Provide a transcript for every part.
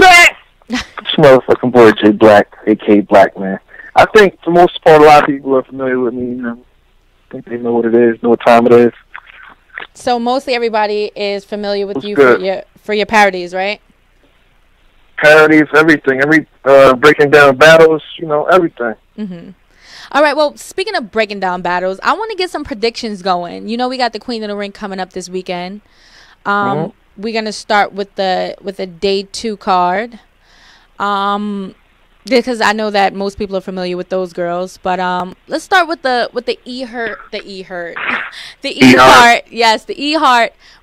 that? This motherfucking boy Jay Blac, a.k.a. Black Man. I think for the most part, a lot of people are familiar with me. You know, I think they know what it is, know what time it is. So mostly everybody is familiar with you for your parodies, right? Parodies, everything, breaking down battles, you know, everything. Mm-hmm. All right. Well, speaking of breaking down battles, I want to get some predictions going. You know, we got the Queen of the Ring coming up this weekend. We're gonna start with the day 2 card. Because I know that most people are familiar with those girls, but let's start with the E-Heart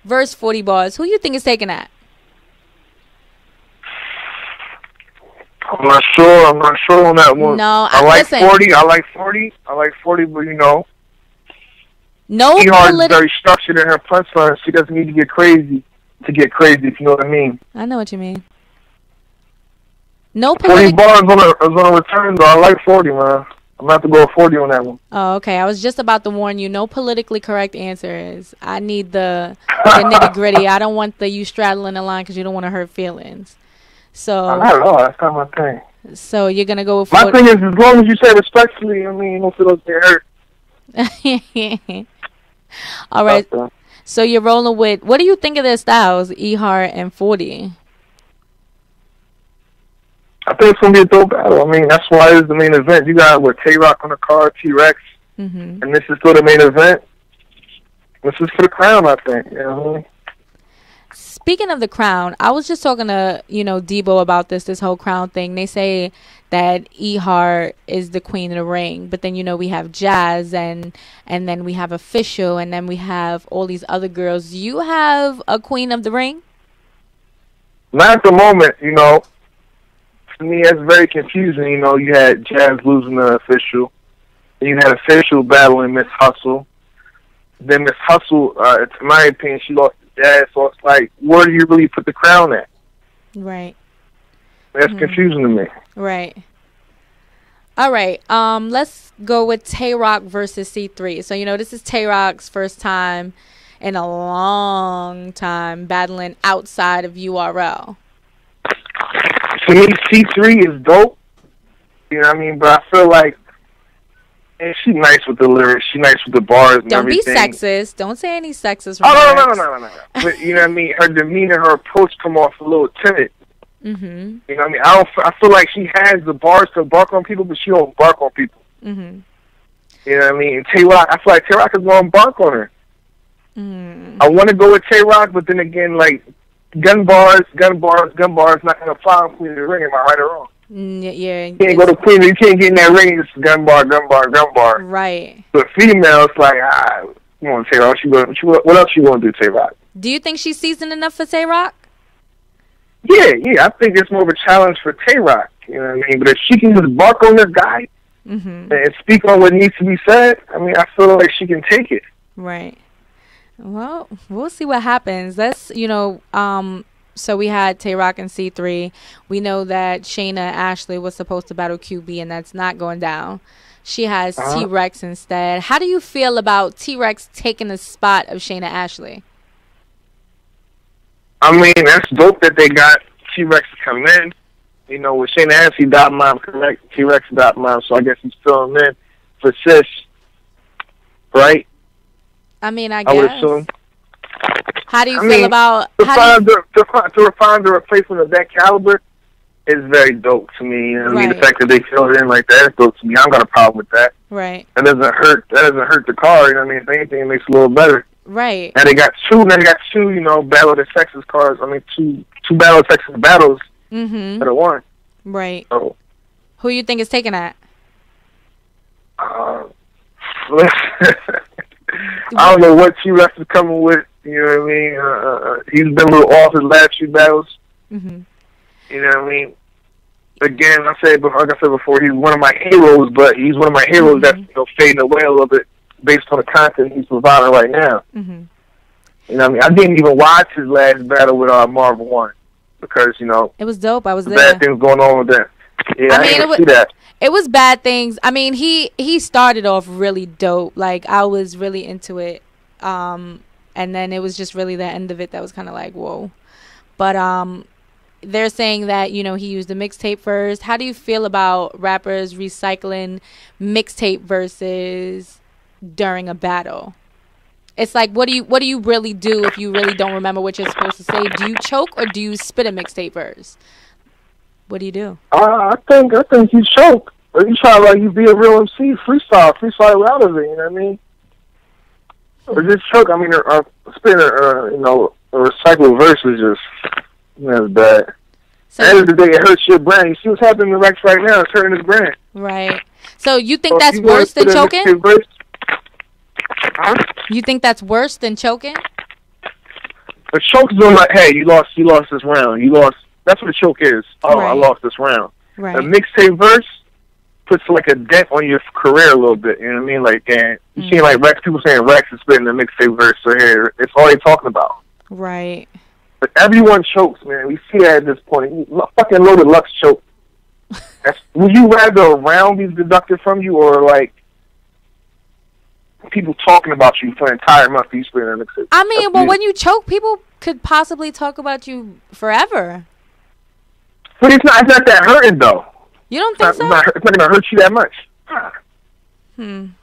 versus 40 Bars. Who you think is taking that? I'm not sure on that one. No, I like 40. I like 40, but you know, no. E-Heart is very structured in her punchline. She doesn't need to get crazy if you know what I mean. I know what you mean. No 40 Bars is on a return, though. I like 40, man. I'm going to have to go with 40 on that one. Oh, okay. I was just about to warn you. No politically correct answers. I need the nitty-gritty. I don't want you straddling the line because you don't want to hurt feelings. So I don't know. That's not my thing. So you're going to go with 40. My thing is, as long as you say respectfully, I mean, you don't feel like they're hurt. All right. So you're rolling with, what do you think of their styles, E-Heart and 40? I think it's going to be a dope battle. I mean, that's why it's the main event. You got Tay-Rock on the card, T-Rex, and this is for the main event. This is for the crown, I think. You know what I mean? Speaking of the crown, I was just talking to, Debo about this whole crown thing. They say that E-Heart is the Queen of the Ring, but then, we have Jazz and then we have Official, and then we have all these other girls. Do you have a Queen of the Ring? Not at the moment, To me, that's very confusing. You had Jazz losing to Official. Then you had Official battling Miss Hustle. Then Miss Hustle, in my opinion, she lost to Jazz. So it's like, where do you really put the crown at? Right. That's confusing to me. Right. All right. Let's go with Tay-Rock versus C3. So, this is Tay-Rock's first time in a long time battling outside of URL. To me, C3 is dope. You know what I mean? But I feel like, and she's nice with the lyrics. She's nice with the bars and everything. Don't be sexist. Don't say any sexist remarks. No. But, you know what I mean? Her demeanor, her approach come off a little timid. Mm-hmm. You know what I mean? I feel like she has the bars to bark on people, but she don't bark on people. Mm-hmm. You know what I mean? And Tay-Rock, I feel like Tay-Rock is going to bark on her. Mm. I want to go with Tay-Rock, but then again, like, gun bars, not going to apply on Queen of the Ring. Am I right or wrong? Yeah. You can't go to Queen. You can't get in that ring. It's gun bar. Right. But females, like, come on, Tay-Rock. What else you want to do, Tay-Rock? Do you think she's seasoned enough for Tay-Rock? Yeah. I think it's more of a challenge for Tay-Rock. You know what I mean? But if she can just bark on this guy and speak on what needs to be said, I mean, I feel like she can take it. Right. Well, we'll see what happens. Let's, so we had Tay-Rock and C3. We know that Shayna Ashley was supposed to battle QB, and that's not going down. She has T-Rex instead. How do you feel about T-Rex taking the spot of Shayna Ashley? I mean, that's dope that they got T-Rex to come in. With Shayna Ashley, .mom, correct? T-Rex, .mom, so I guess he's filling in for Sis, right? I mean, I guess. I would assume. How do you feel about... To find a replacement of that caliber is very dope to me. I mean, the fact that they filled it in like that is dope to me. I don't got a problem with that. Right. That doesn't hurt the card. I mean, if anything, it makes it a little better. Right. And they got two, Battle of the Sexes cards. I mean, two Battle of the Sexes battles that are won. Right. So, who you think is taking that? I don't know what T-Rex is coming with. You know what I mean? He's been a little off his last few battles. Mm-hmm. You know what I mean? Again, like I said before, he's one of my heroes, but he's one of my heroes that's fading away a little bit based on the content he's providing right now. Mm-hmm. You know what I mean? I didn't even watch his last battle with Marvel 1 because, it was dope. I was there. Bad things going on with that. Yeah, I didn't see that. It was bad things. I mean, he started off really dope. Like, I was really into it. And then it was just really the end of it that was kind of like, whoa. But they're saying that, you know, he used the mixtape first. How do you feel about rappers recycling mixtape verses during a battle? It's like, what do you really do if you really don't remember what you're supposed to say? Do you choke or do you spit a mixtape verse? What do you do? I think you choke. Or you try like you be a real MC, freestyle out of it. You know what I mean? Or just choke. I mean, spit a recycled verse is just that's bad. So, at the end of the day, it hurts your brand. You see what's happening to Rex right now? It's hurting his brand. Right. So you think that's worse than choking? Huh? You think that's worse than choking? A choke is like, hey, you lost this round. You lost. That's what a choke is. Oh, right. I lost this round. Right. A mixtape verse puts like a dent on your career a little bit. You know what I mean? Like, and you see like Rex, people saying Rex is spitting a mixtape verse. So here, it's all they talking about. Right. But everyone chokes, man. We see that at this point. Fucking Loaded Lux choke. Would you rather a round be deducted from you or like people talking about you for an entire month? You spitting a mixtape. I mean, well, when you choke, people could possibly talk about you forever. But it's not that hurting though. You don't think so? It's not going to hurt you that much.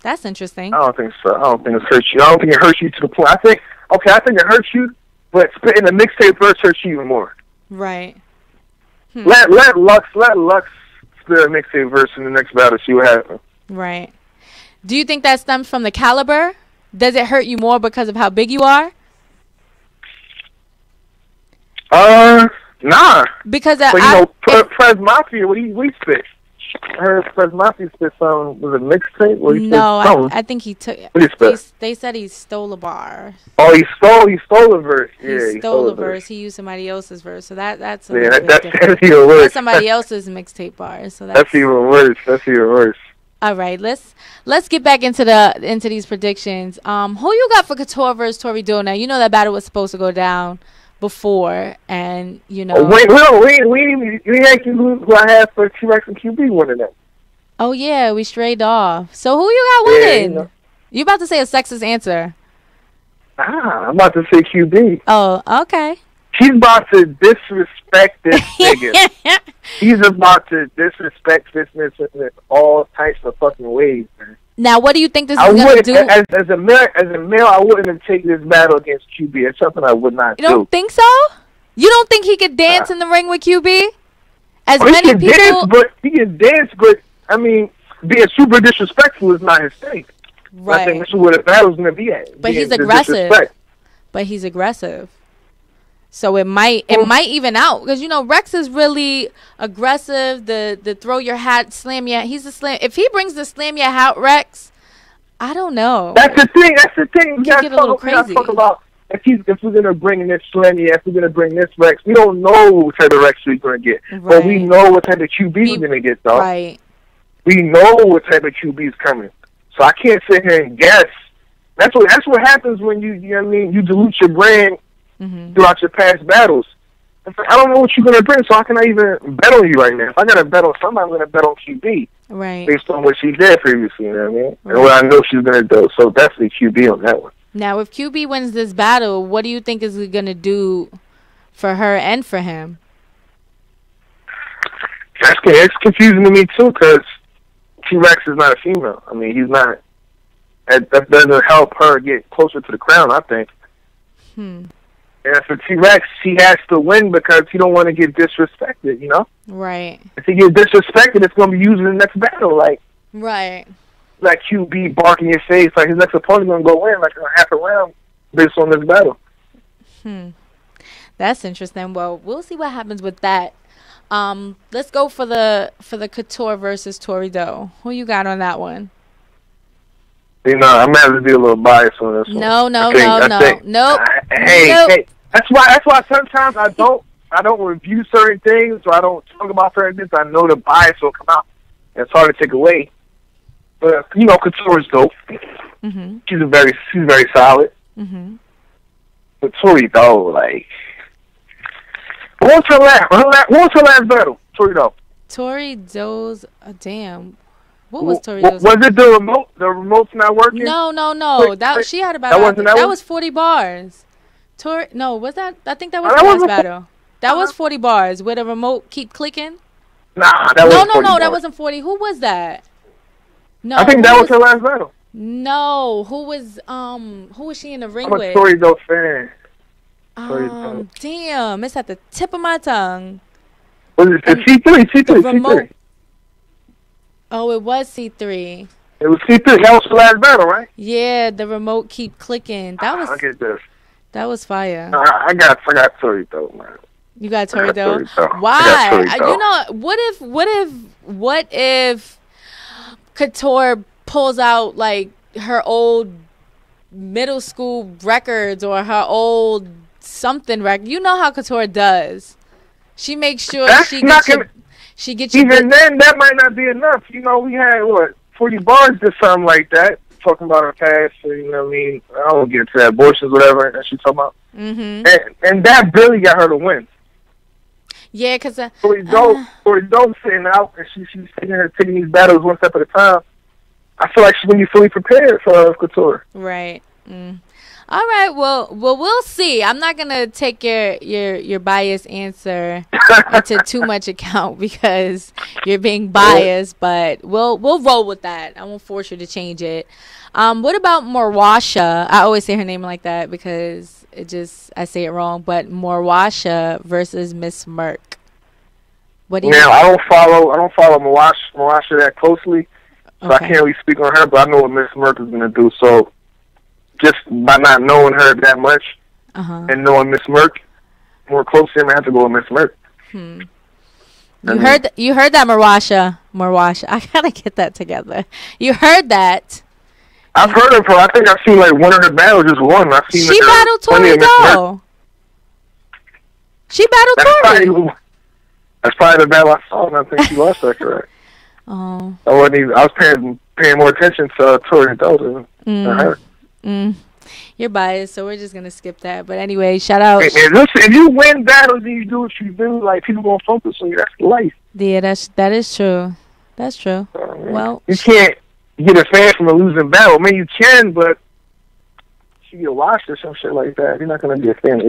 That's interesting. I don't think so. I don't think it hurts you. I don't think it hurts you to the point. I think it hurts you, but spitting a mixtape verse hurts you even more. Right. Let Lux spit a mixtape verse in the next battle. See what happens. Right. Do you think that stems from the caliber? Does it hurt you more because of how big you are? Nah. Because Prez Mafia, what do you spit? I heard Prez Mafia spit some. Was it mixtape? No, I think he took. What did he spit? They said he stole a bar. Oh, he stole a verse. Yeah, he stole a verse. He used somebody else's verse. So that's that's even worse. That's somebody else's mixtape bar. So that's even worse. That's even worse. All right, let's get back into these predictions. Who you got for Couture versus Tori Doe? Now you know that battle was supposed to go down before, and you know. We ain't who I have for T-Rex and QB winning that. Oh yeah, we strayed off. So who you got winning? You about to say a sexist answer? I'm about to say QB. Oh, okay. He's about to disrespect this nigga. He's about to disrespect this nigga in all types of fucking ways, man. Now, what do you think this is going to do? As a male, I wouldn't have taken this battle against QB. It's something I would not do. You don't think so? You don't think he could dance in the ring with QB? He can dance, but I mean, being super disrespectful is not his thing. Right. I think this is where the battle's going to be at. But he's aggressive. So it might even out because you know Rex is really aggressive. The throw your hat, slam your. He's a slam. If he brings the slam your hat, Rex, I don't know. That's the thing. We get a little crazy. Talk about if we're gonna bring this slam, if we're gonna bring this Rex, we don't know what type of Rex we're gonna get, but we know what type of QB we're gonna get, though. Right. We know what type of QB is coming, so I can't sit here and guess. That's what happens when you know what I mean, you dilute your brand. Throughout your past battles. I don't know what you're going to bring, so I cannot even bet on you right now. If I got to bet on somebody, I'm going to bet on QB. Right. Based on what she did previously, you know what I mean? Right. And what I know she's going to do. So definitely QB on that one. Now, if QB wins this battle, what do you think is it going to do for her and for him? It's confusing to me, too, because T-Rex is not a female. I mean, he's not. That doesn't help her get closer to the crown, I think. And for T-Rex, he has to win because he don't want to get disrespected, you know? Right. If he gets disrespected, it's going to be used in the next battle. Like QB barking your face. Like his next opponent going to go in like a half a round based on this battle. That's interesting. Well, we'll see what happens with that. Let's go for the Couture versus Tori Doe. Who you got on that one? You know, I'm going to have to be a little biased on this one. No. Hey. That's why sometimes I don't review certain things, or I don't talk about certain things. I know the bias will come out. It's hard to take away. But you know, Couture is dope. She's very solid. But Tori Doe, like, what was her last battle? Tori Doe. Tori Doe's damn. What was Tori Doe's? Was it the remote? The remote's not working? No. She had about that was 40 bars. Was that? I think that was the last battle. That was 40 bars. Where the remote keep clicking. Nah, that wasn't 40 that bars. wasn't 40. Who was that? No, I think that was her last battle. No, who was she in the ring with? I'm a Tori Doe fan. Tori Doe. Damn, it's at the tip of my tongue. Was it C3? Oh, it was C3. It was C3. That was the last battle, right? Yeah, the remote keep clicking. That was. I get this. That was fire. I got Tori Doe, man. You got Tori Doe? Why? You know, what if Couture pulls out like her old middle school records or her old something record? You know how Couture does. She makes sure she gets you. Even then, that might not be enough. You know, we had 40 bars did something like that, talking about her past. Or, you know what I mean? I don't get to that abortions, whatever that she's talking about. Mm-hmm. And that really got her to win. Yeah, because Tori Doe sitting out and she's sitting here taking these battles one step at a time. I feel like she's gonna be fully prepared for Couture. Right. All right. Well, we'll see. I'm not gonna take your biased answer into too much account because you're being biased. But we'll roll with that. I won't force you to change it. What about Morwasha? I always say her name like that because I say it wrong. But Morwasha versus Miss Merck. What do you? Now I don't follow Morwasha that closely, so I can't really speak on her. But I know what Miss Merck is gonna do. So. Just by not knowing her that much and knowing Miss Merck more closely, I'm gonna have to go with Miss Merck. You heard that, Morwasha. I gotta get that together. You heard that? I've heard of her. I think I've seen like one of her battles, just one. I've seen. She battled Tori Doe. She battled Tori. That's probably the battle I saw, and I think she lost that. Correct. Oh. I was paying more attention to Tori Doe than her. You're biased, so we're just gonna skip that. But anyway, shout out. Hey, man, listen, if you win battles and you do what you do, like people gonna focus on you. That's life. Yeah, that is true. That's true. Well, you can't get a fan from a losing battle. I mean, you can, but if you get watched or some shit like that, you're not gonna be a fan.